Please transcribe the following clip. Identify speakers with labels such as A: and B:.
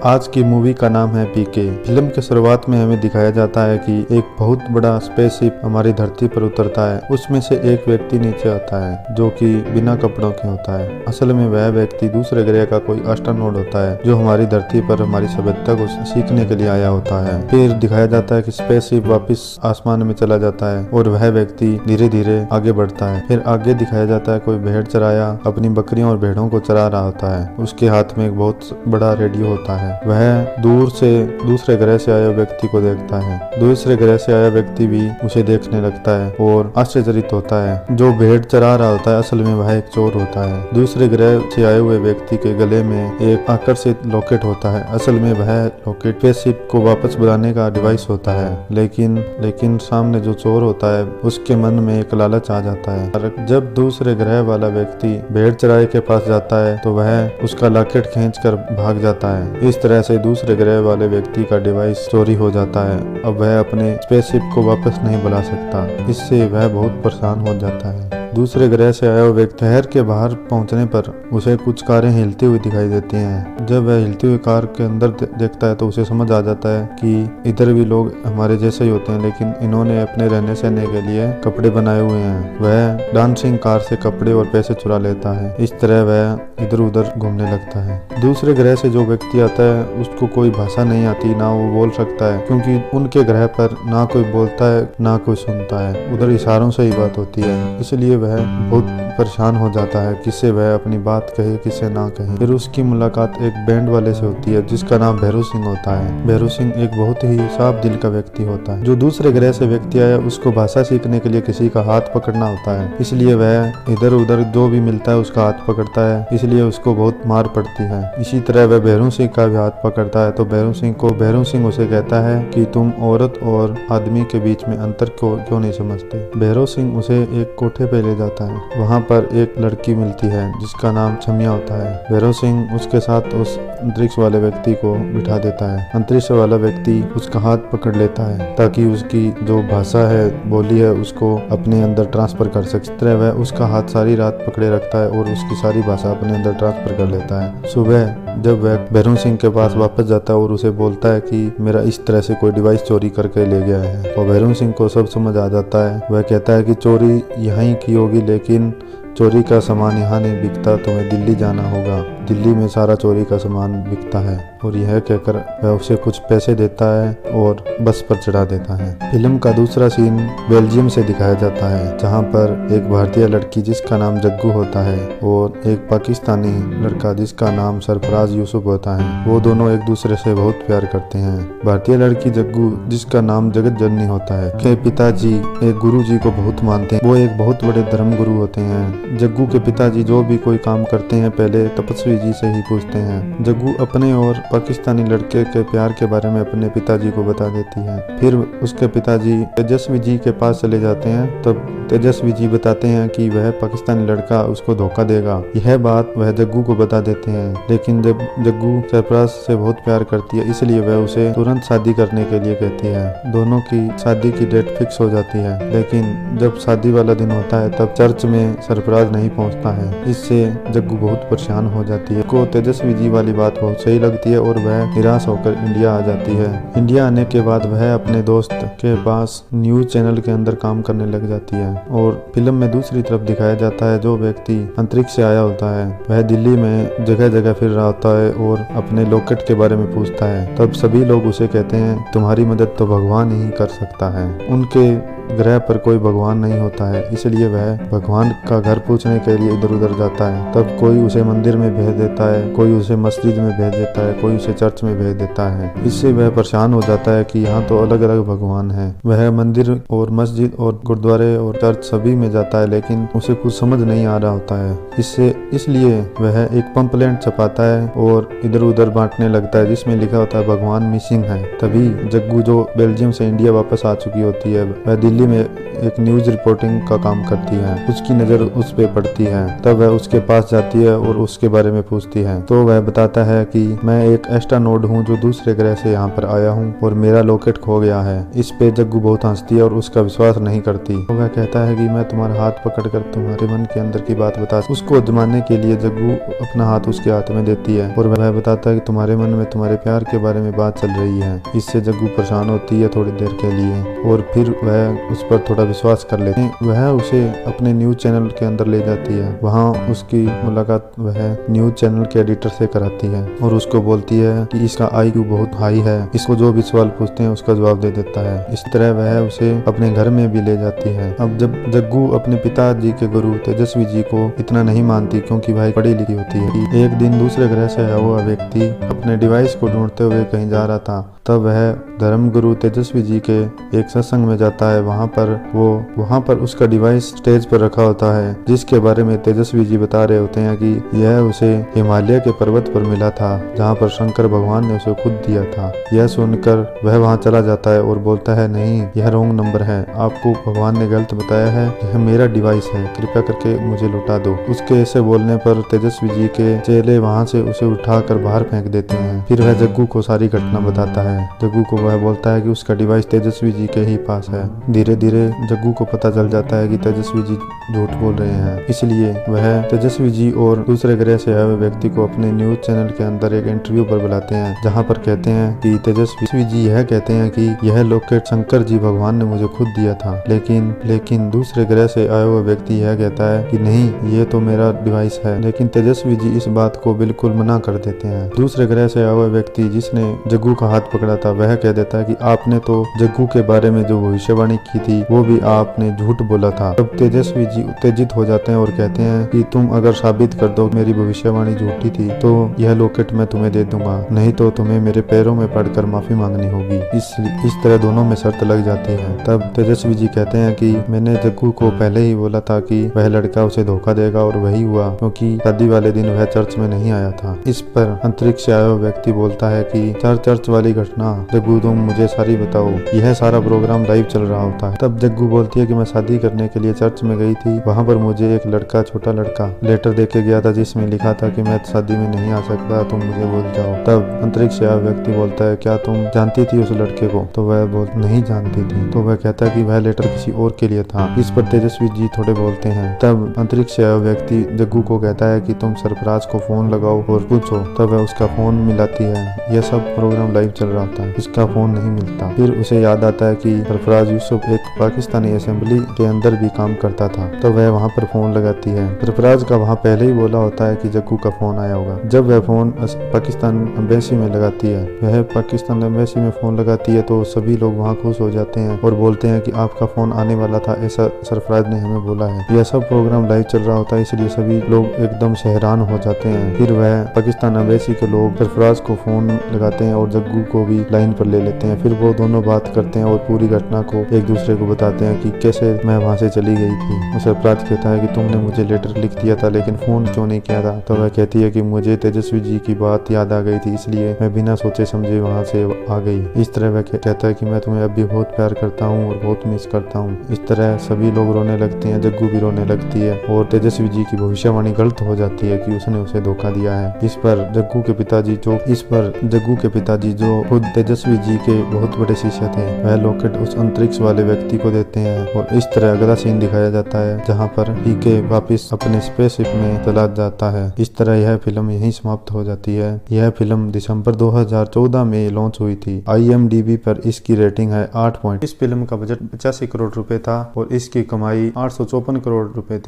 A: आज की मूवी का नाम है पीके। फिल्म के शुरुआत में हमें दिखाया जाता है कि एक बहुत बड़ा स्पेसशिप हमारी धरती पर उतरता है। उसमें से एक व्यक्ति नीचे आता है जो कि बिना कपड़ों के होता है। असल में वह व्यक्ति दूसरे ग्रह का कोई एस्ट्रोनॉट होता है जो हमारी धरती पर हमारी सभ्यता को सीखने के लिए आया होता है। फिर दिखाया जाता है कि स्पेसशिप वापस आसमान में चला जाता है और वह व्यक्ति धीरे धीरे आगे बढ़ता है। फिर आगे दिखाया जाता है कोई भेड़ चराया अपनी बकरियों और भेड़ों को चरा रहा होता है। उसके हाथ में एक बहुत बड़ा रेडियो होता है। वह दूर से दूसरे ग्रह से आए व्यक्ति को देखता है। दूसरे ग्रह से आया व्यक्ति भी उसे देखने लगता है और आश्चर्यचकित होता है। जो भेड़ चरा रहा होता है असल में वह एक चोर होता है। दूसरे ग्रह से आए हुए व्यक्ति के गले में एक आकर्षित लॉकेट होता है। असल में वह लॉकेट स्पेसशिप को वापस बुलाने का डिवाइस होता है। लेकिन सामने जो चोर होता है उसके मन में एक लालच आ जाता है। जब दूसरे ग्रह वाला व्यक्ति भेड़ चराए के पास जाता है तो वह उसका लॉकेट खींचकर भाग जाता है। इस तरह से दूसरे ग्रह वाले व्यक्ति का डिवाइस चोरी हो जाता है। अब वह अपने स्पेसशिप को वापस नहीं बुला सकता। इससे वह बहुत परेशान हो जाता है। दूसरे ग्रह से आया हुआ व्यक्ति शहर के बाहर पहुंचने पर उसे कुछ कारें हिलती हुई दिखाई देती हैं। जब वह हिलती हुई कार के अंदर देखता है तो उसे समझ आ जाता है कि इधर भी लोग हमारे जैसे ही होते हैं, लेकिन इन्होंने अपने रहने सहने के लिए कपड़े बनाए हुए हैं। वह डांसिंग कार से कपड़े और पैसे चुरा लेता है। इस तरह वह इधर उधर घूमने लगता है। दूसरे ग्रह से जो व्यक्ति आता है उसको कोई भाषा नहीं आती, ना वो बोल सकता है, क्योंकि उनके ग्रह पर ना कोई बोलता है ना कोई सुनता है। उधर इशारों से ही बात होती है। इसलिए वह बहुत परेशान हो जाता है किससे वह अपनी बात कहे किससे ना कहे। फिर उसकी मुलाकात एक बैंड वाले से होती है जिसका नाम भैरू सिंह होता है। भैरू सिंह एक बहुत ही साफ दिल का व्यक्ति होता है। जो दूसरे ग्रह से व्यक्ति आया उसको भाषा सीखने के लिए किसी का हाथ पकड़ना होता है। इसलिए वह इधर उधर जो भी मिलता है उसका हाथ पकड़ता है। इसलिए उसको बहुत मार पड़ती है। इसी तरह वह भैरू सिंह का भी हाथ पकड़ता है तो भैरू सिंह उसे कहता है कि तुम औरत और आदमी के बीच में अंतर को क्यों नहीं समझते। भैरू सिंह उसे एक कोठे पे ले जाता है। वहाँ पर एक लड़की मिलती है जिसका नाम छमिया होता है। भैरू सिंह उसके साथ उस अंतरिक्ष वाले व्यक्ति को बिठा देता है। अंतरिक्ष वाला व्यक्ति उसका हाथ पकड़ लेता है ताकि उसकी जो भाषा है बोली है उसको अपने अंदर ट्रांसफर कर सके। इस तरह वह उसका हाथ सारी रात पकड़े रखता है और उसकी सारी भाषा अपने अंदर ट्रांसफर कर लेता है। सुबह जब वह भैरू सिंह के पास वापस जाता है और उसे बोलता है कि मेरा इस तरह से कोई डिवाइस चोरी करके ले गया है, तो भैरू सिंह को सब समझ आ जाता है। वह कहता है कि चोरी यहीं की होगी, लेकिन चोरी का सामान यहाँ नहीं बिकता, तुम्हें दिल्ली जाना होगा। दिल्ली में सारा चोरी का सामान बिकता है। और यह कहकर वह उसे कुछ पैसे देता है और बस पर चढ़ा देता है। फिल्म का दूसरा सीन बेल्जियम से दिखाया जाता है, जहाँ पर एक भारतीय लड़की जिसका नाम जग्गू होता है और एक पाकिस्तानी लड़का जिसका नाम सरफराज यूसुफ होता है। वो दोनों एक दूसरे से बहुत प्यार करते हैं। भारतीय लड़की जग्गू जिसका नाम जगत जननी होता है के पिताजी एक गुरु जी को बहुत मानते हैं। वो एक बहुत बड़े धर्म गुरु होते हैं। जग्गू के पिताजी जो भी कोई काम करते हैं पहले तपस्वी जी से ही पूछते हैं। जग्गू अपने और पाकिस्तानी लड़के के प्यार के बारे में अपने पिताजी को बता देती है। फिर उसके पिताजी तेजस्वी जी के पास चले जाते हैं। तब तेजस्वी जी बताते हैं कि वह पाकिस्तानी लड़का उसको धोखा देगा। यह बात वह जग्गू को बता देते हैं, लेकिन जब जग्गू सरफराज से बहुत प्यार करती है इसलिए वह उसे तुरंत शादी करने के लिए कहती है। दोनों की शादी की डेट फिक्स हो जाती है, लेकिन जब शादी वाला दिन होता है तब चर्च में सरफराज नहीं पहुंचता है। इससे जग्गू बहुत परेशान हो जाती है। को तेजस्वी जी वाली बात बहुत सही लगती है और वह निराश होकर इंडिया आ जाती है। इंडिया आने के बाद वह अपने दोस्त के पास न्यूज चैनल के अंदर काम करने लग जाती है। और फिल्म में दूसरी तरफ दिखाया जाता है जो व्यक्ति अंतरिक्ष से आया होता है वह दिल्ली में जगह जगह फिर रहा होता है और अपने लॉकेट के बारे में पूछता है। तब सभी लोग उसे कहते हैं तुम्हारी मदद तो भगवान ही कर सकता है। उनके ग्रह पर कोई भगवान नहीं होता है, इसलिए वह भगवान का घर पूछने के लिए इधर उधर जाता है। तब कोई उसे मंदिर में भेज देता है, कोई उसे मस्जिद में भेज देता है, कोई उसे चर्च में भेज देता है। इससे वह परेशान हो जाता है कि यहाँ तो अलग अलग भगवान हैं। वह मंदिर और मस्जिद और गुरुद्वारे और चर्च सभी में जाता है, लेकिन उसे कुछ समझ नहीं आ रहा होता है। इसलिए वह एक पंपलेट छपाता है और इधर उधर बांटने लगता है जिसमें लिखा होता है भगवान मिसिंग है। तभी जग्गू जो बेल्जियम से इंडिया वापस आ चुकी होती है वह दिल्ली दिल्ली में एक न्यूज रिपोर्टिंग का काम करती है। उसकी नज़र उस पे पड़ती है, तब वह उसके पास जाती है और उसके बारे में पूछती है। तो वह बताता है कि मैं एक एस्ट्रोनॉट हूँ जो दूसरे ग्रह से यहाँ पर आया हूँ और मेरा लॉकेट खो गया है। इस पे जग्गू बहुत हंसती है और उसका विश्वास नहीं करती। तो वह कहता है कि मैं तुम्हारा हाथ पकड़कर तुम्हारे मन के अंदर की बात बता। उसको जमाने के लिए जग्गू अपना हाथ उसके हाथ में देती है और वह बताता है कि तुम्हारे मन में तुम्हारे प्यार के बारे में बात चल रही है। इससे जग्गू परेशान होती है थोड़ी देर के लिए और फिर वह उस पर थोड़ा विश्वास कर लेते हैं। वह उसे अपने न्यूज चैनल के अंदर ले जाती है। वहाँ उसकी मुलाकात वह न्यूज चैनल के एडिटर से कराती है और उसको बोलती है कि इसका IQ बहुत हाई है, इसको जो भी सवाल पूछते हैं उसका जवाब दे देता है। इस तरह वह उसे अपने घर में भी ले जाती है। अब जब जग्गू अपने पिताजी के गुरु तेजस्वी जी को इतना नहीं मानती क्योंकि वह पढ़ी लिखी होती है। एक दिन दूसरे ग्रह से आया हुआ व्यक्ति अपने डिवाइस को ढूंढते हुए कहीं जा रहा था, तब वह धर्म गुरु तेजस्वी जी के एक सत्संग में जाता है। वहाँ पर उसका डिवाइस स्टेज पर रखा होता है, जिसके बारे में तेजस्वी जी बता रहे होते हैं कि यह उसे हिमालय के पर्वत पर मिला था, जहाँ पर शंकर भगवान ने उसे खुद दिया था। यह सुनकर वह वहाँ चला जाता है और बोलता है, नहीं, यह रॉन्ग नंबर है, आपको भगवान ने गलत बताया है, यह मेरा डिवाइस है, कृपया करके मुझे लौटा दो। उसके ऐसे बोलने पर तेजस्वी जी के चेले वहाँ से उसे उठाकर बाहर फेंक देते हैं। फिर वह जग्गू को सारी घटना बताता है। जग्गू को वह बोलता है कि उसका डिवाइस तेजस्वी जी के ही पास है। धीरे धीरे जग्गू को पता चल जाता है कि तेजस्वी जी झूठ बोल रहे हैं, इसलिए वह तेजस्वी जी और दूसरे ग्रह से आए हुए व्यक्ति को अपने न्यूज चैनल के अंदर एक इंटरव्यू पर बुलाते हैं, जहां पर कहते हैं कि तेजस्वी जी यह कहते हैं कि यह लॉकेट शंकर जी भगवान ने मुझे खुद दिया था, लेकिन दूसरे ग्रह से आया हुआ व्यक्ति यह कहता है कि नहीं, ये तो मेरा डिवाइस है। लेकिन तेजस्वी जी इस बात को बिल्कुल मना कर देते हैं। दूसरे ग्रह से आया हुआ व्यक्ति जिसने जग्गू का हाथ पकड़ा था वह कह देता है कि आपने तो जग्गू के बारे में जो भविष्यवाणी की थी वो भी आपने झूठ बोला था। तब तेजस्वी जी उत्तेजित हो जाते हैं और कहते हैं कि तुम अगर साबित कर दो मेरी भविष्यवाणी झूठी थी तो यह लॉकेट मैं तुम्हें दे दूंगा, नहीं तो तुम्हें मेरे पैरों में पड़कर माफी मांगनी होगी। इस तरह दोनों में शर्त लग जाती है। तब तेजस्वी जी कहते हैं कि मैंने जग्गू को पहले ही बोला था कि वह लड़का उसे धोखा देगा और वही हुआ, क्योंकि शादी वाले दिन वह चर्च में नहीं आया था। इस पर अंतरिक्ष से आया हुआ व्यक्ति बोलता है कि चर्च वाली घटना जग्गू तुम मुझे सारी बताओ, यह सारा प्रोग्राम लाइव चल रहा होता है। तब जग्गू बोलती है कि मैं शादी करने के लिए चर्च में गई थी, वहाँ पर मुझे एक छोटा लड़का लेटर दे के गया था जिसमें लिखा था कि मैं शादी में नहीं आ सकता, तुम मुझे भूल जाओ। तब अंतरिक्ष से आया व्यक्ति बोलता है, क्या तुम जानती थी उस लड़के को? तो वह नहीं जानती थी। तो वह कहता है कि वह लेटर किसी और के लिए था। इस पर तेजस्वी जी थोड़े बोलते हैं। तब अंतरिक्ष से आया व्यक्ति जग्गू को कहता है कि तुम सरफराज को फोन लगाओ और पूछो। तब वह उसका फोन मिलाती है। यह सब प्रोग्राम लाइव चल रहा था, उसका फोन नहीं मिलता। फिर उसे याद आता है कि सरफराज यूसुफ एक पाकिस्तानी असेंबली के अंदर भी काम करता था, तो वह वहाँ पर फोन लगाती है। सरफराज का वहाँ पहले ही बोला होता है कि जग्गू का फोन आया होगा। जब वह फोन पाकिस्तान एम्बेसी में लगाती है, वह पाकिस्तान एम्बेसी में फोन लगाती है तो सभी लोग वहाँ खुश हो जाते हैं और बोलते हैं कि आपका फोन आने वाला था, ऐसा सरफराज ने हमें बोला है। यह सब प्रोग्राम लाइव चल रहा होता है, इसलिए सभी लोग एकदम से हैरान हो जाते हैं। फिर वह पाकिस्तान एम्बेसी के लोग सरफराज को फोन लगाते हैं और जग्गू को भी लाइन पर ले लेते हैं। फिर वो दोनों बात करते हैं और पूरी घटना को एक दूसरे को बताते हैं कि कैसे मैं वहाँ से चली गई थी। उसे अपराध कहता है कि तुमने मुझे लेटर लिख दिया था लेकिन फोन क्यों नहीं किया था? तो वह कहती है कि मुझे तेजस्वी जी की बात याद आ गई थी, इसलिए मैं बिना सोचे समझे वहाँ से आ गई। इस तरह वह कहता है कि मैं तुम्हें अब भी बहुत प्यार करता हूँ और बहुत मिस करता हूँ। इस तरह सभी लोग रोने लगते हैं, जग्गू भी रोने लगती है और तेजस्वी जी की भविष्यवाणी गलत हो जाती है कि उसने उसे धोखा दिया है। इस पर जग्गू के पिताजी जो खुद तेजस्वी जी के बहुत बड़े शिष्य थे, वह लॉकेट उस अंतरिक्ष वाले व्यक्ति को देते हैं और इस तरह अगला सीन दिखाया जाता है जहां पर पीके वापस अपने स्पेसशिप में चला जाता है। इस तरह यह फिल्म यहीं समाप्त हो जाती है। यह फिल्म दिसंबर 2014 में लॉन्च हुई थी। IMDb पर इसकी रेटिंग है 8 पॉइंट। इस फिल्म का बजट 85 करोड़ रुपए था और इसकी कमाई 854 करोड़ रुपए थी।